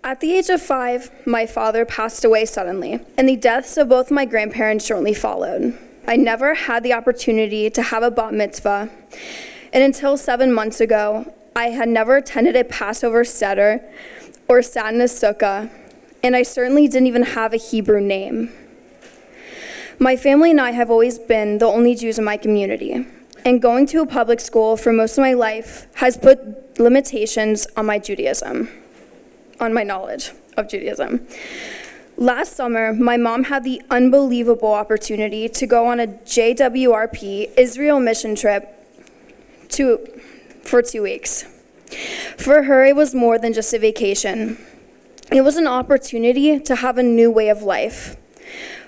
At the age of 5, my father passed away suddenly, and the deaths of both my grandparents shortly followed. I never had the opportunity to have a bat mitzvah, and until 7 months ago, I had never attended a Passover seder or sat in a sukkah, and I certainly didn't even have a Hebrew name. My family and I have always been the only Jews in my community, and going to a public school for most of my life has put limitations on my Judaism, on my knowledge of Judaism. Last summer, my mom had the unbelievable opportunity to go on a JWRP Israel mission trip for 2 weeks. For her, it was more than just a vacation. It was an opportunity to have a new way of life.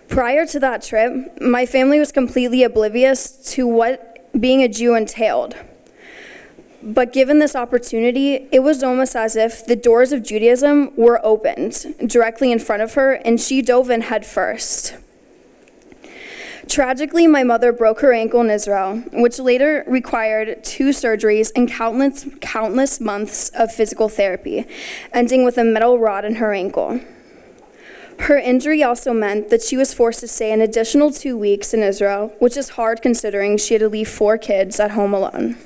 Prior to that trip, my family was completely oblivious to what being a Jew entailed. But given this opportunity, it was almost as if the doors of Judaism were opened directly in front of her, and she dove in head first. Tragically, my mother broke her ankle in Israel, which later required 2 surgeries and countless months of physical therapy, ending with a metal rod in her ankle. Her injury also meant that she was forced to stay an additional 2 weeks in Israel, which is hard considering she had to leave 4 kids at home alone.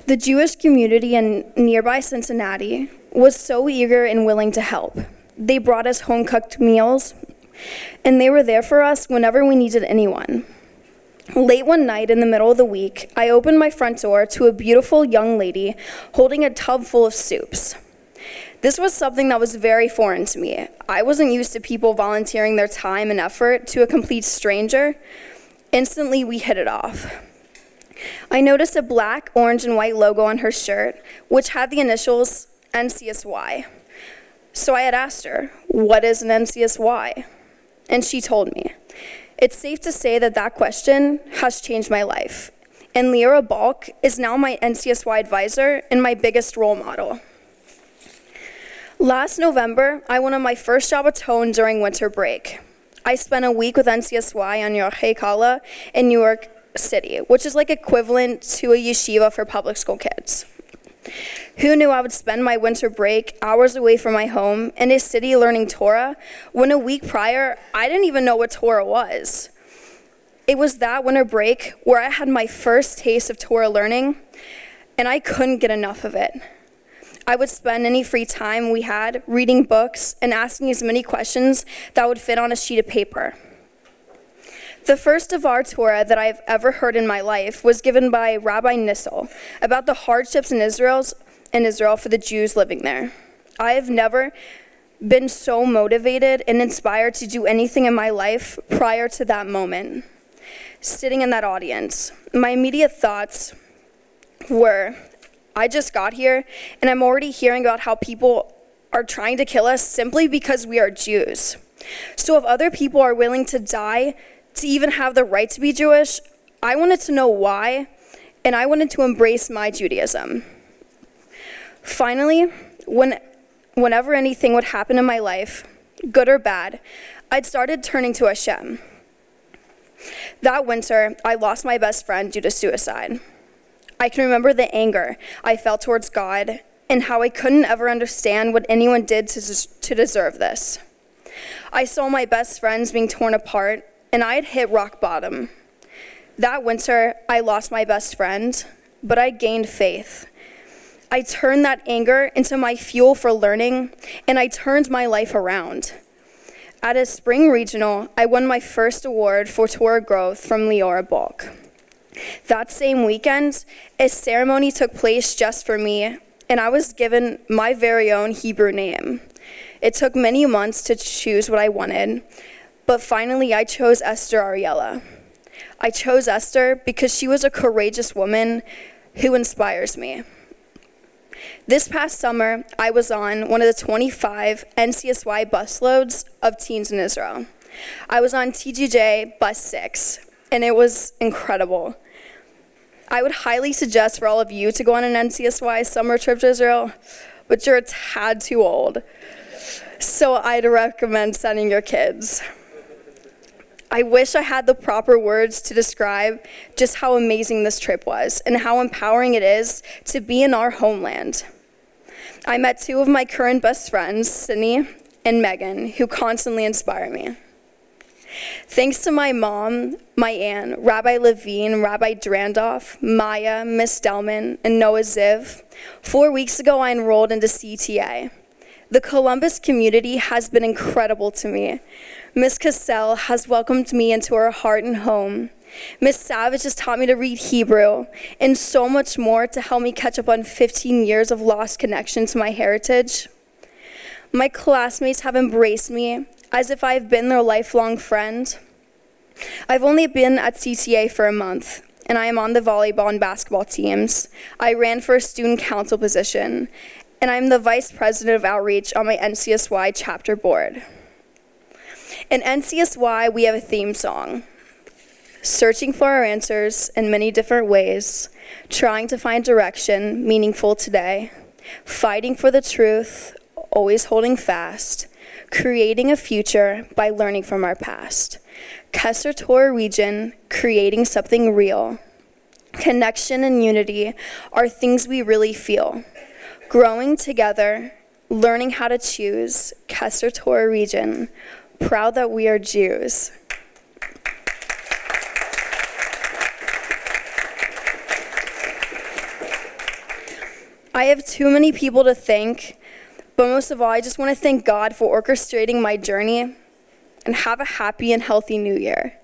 The Jewish community in nearby Cincinnati was so eager and willing to help. They brought us home-cooked meals, and they were there for us whenever we needed anyone. Late one night in the middle of the week, I opened my front door to a beautiful young lady holding a tub full of soups. This was something that was very foreign to me. I wasn't used to people volunteering their time and effort to a complete stranger. Instantly, we hit it off. I noticed a black, orange, and white logo on her shirt, which had the initials NCSY. So I had asked her, "What is an NCSY?" And she told me. It's safe to say that that question has changed my life. And Leora Balk is now my NCSY advisor and my biggest role model. Last November, I went on my first Shabbaton during winter break. I spent a week with NCSY on Yorchei Kala in New York City, which is like equivalent to a yeshiva for public school kids. Who knew I would spend my winter break hours away from my home in a city learning Torah when a week prior, I didn't even know what Torah was. It was that winter break where I had my first taste of Torah learning, and I couldn't get enough of it. I would spend any free time we had reading books and asking as many questions that would fit on a sheet of paper. The first of our Torah that I've ever heard in my life was given by Rabbi Nissel about the hardships in Israel for the Jews living there. I have never been so motivated and inspired to do anything in my life prior to that moment. Sitting in that audience, my immediate thoughts were, I just got here and I'm already hearing about how people are trying to kill us simply because we are Jews. So if other people are willing to die to even have the right to be Jewish, I wanted to know why, and I wanted to embrace my Judaism. Finally, whenever anything would happen in my life, good or bad, I'd started turning to Hashem. That winter, I lost my best friend due to suicide. I can remember the anger I felt towards God and how I couldn't ever understand what anyone did to deserve this. I saw my best friends being torn apart, and I had hit rock bottom. That winter, I lost my best friend, but I gained faith. I turned that anger into my fuel for learning, and I turned my life around. At a spring regional, I won my first award for Torah growth from Leora Balk. That same weekend, a ceremony took place just for me, and I was given my very own Hebrew name. It took many months to choose what I wanted, but finally I chose Esther Ariella. I chose Esther because she was a courageous woman who inspires me. This past summer, I was on one of the 25 NCSY busloads of teens in Israel. I was on TGJ bus 6, and it was incredible. I would highly suggest for all of you to go on an NCSY summer trip to Israel, but you're a tad too old. So I'd recommend sending your kids. I wish I had the proper words to describe just how amazing this trip was and how empowering it is to be in our homeland. I met two of my current best friends, Sydney and Megan, who constantly inspire me. Thanks to my mom, my aunt, Rabbi Levine, Rabbi Drandoff, Maya, Miss Delman, and Noah Ziv, 4 weeks ago I enrolled into CTA. The Columbus community has been incredible to me. Miss Cassell has welcomed me into her heart and home. Miss Savage has taught me to read Hebrew, and so much more to help me catch up on 15 years of lost connection to my heritage. My classmates have embraced me as if I've been their lifelong friend. I've only been at CTA for a month, and I am on the volleyball and basketball teams. I ran for a student council position, and I'm the vice president of outreach on my NCSY chapter board. In NCSY, we have a theme song. Searching for our answers in many different ways, trying to find direction meaningful today, fighting for the truth, always holding fast, creating a future by learning from our past. Kessler Torah region, creating something real. Connection and unity are things we really feel. Growing together, learning how to choose. Kessler Torah region, proud that we are Jews. I have too many people to thank, but most of all, I just want to thank God for orchestrating my journey, and have a happy and healthy new year.